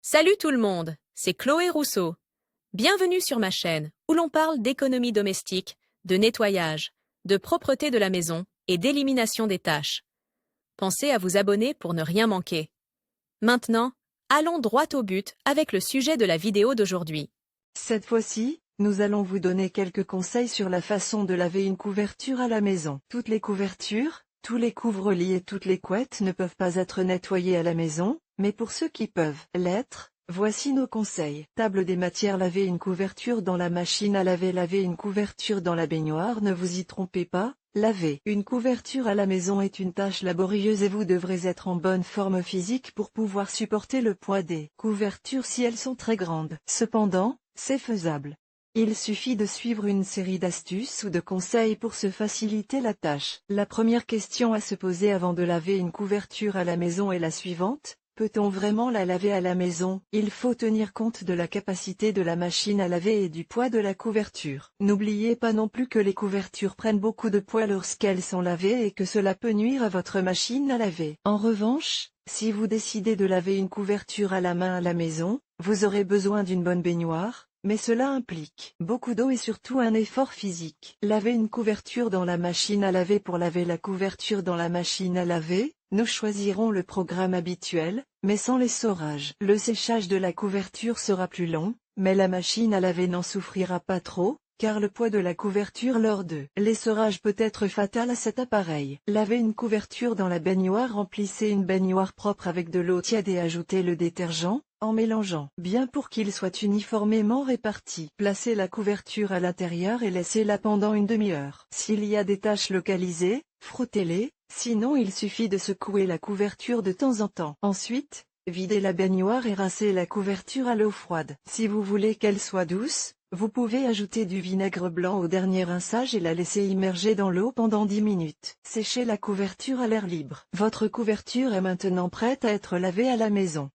Salut tout le monde, c'est Chloé Rousseau. Bienvenue sur ma chaîne où l'on parle d'économie domestique, de nettoyage, de propreté de la maison et d'élimination des tâches. Pensez à vous abonner pour ne rien manquer. Maintenant, allons droit au but avec le sujet de la vidéo d'aujourd'hui. Cette fois-ci, nous allons vous donner quelques conseils sur la façon de laver une couverture à la maison. Toutes les couvertures, tous les couvre-lits et toutes les couettes ne peuvent pas être nettoyées à la maison, mais pour ceux qui peuvent l'être, voici nos conseils. Table des matières. Laver une couverture dans la machine à laver. Laver une couverture dans la baignoire. Ne vous y trompez pas, laver une couverture à la maison est une tâche laborieuse et vous devrez être en bonne forme physique pour pouvoir supporter le poids des couvertures si elles sont très grandes. Cependant, c'est faisable. Il suffit de suivre une série d'astuces ou de conseils pour se faciliter la tâche. La première question à se poser avant de laver une couverture à la maison est la suivante. Peut-on vraiment la laver à la maison? Il faut tenir compte de la capacité de la machine à laver et du poids de la couverture. N'oubliez pas non plus que les couvertures prennent beaucoup de poids lorsqu'elles sont lavées et que cela peut nuire à votre machine à laver. En revanche, si vous décidez de laver une couverture à la main à la maison, vous aurez besoin d'une bonne baignoire, mais cela implique beaucoup d'eau et surtout un effort physique. Laver une couverture dans la machine à laver. Pour laver la couverture dans la machine à laver, nous choisirons le programme habituel, mais sans l'essorage. Le séchage de la couverture sera plus long, mais la machine à laver n'en souffrira pas trop, car le poids de la couverture lors de l'essorage peut être fatal à cet appareil. Laver une couverture dans la baignoire. Remplissez une baignoire propre avec de l'eau tiède et ajoutez le détergent, en mélangeant bien pour qu'il soit uniformément réparti. Placez la couverture à l'intérieur et laissez-la pendant une demi-heure. S'il y a des taches localisées, frottez-les, sinon il suffit de secouer la couverture de temps en temps. Ensuite, videz la baignoire et rincez la couverture à l'eau froide. Si vous voulez qu'elle soit douce, vous pouvez ajouter du vinaigre blanc au dernier rinçage et la laisser immerger dans l'eau pendant 10 minutes. Séchez la couverture à l'air libre. Votre couverture est maintenant prête à être lavée à la maison.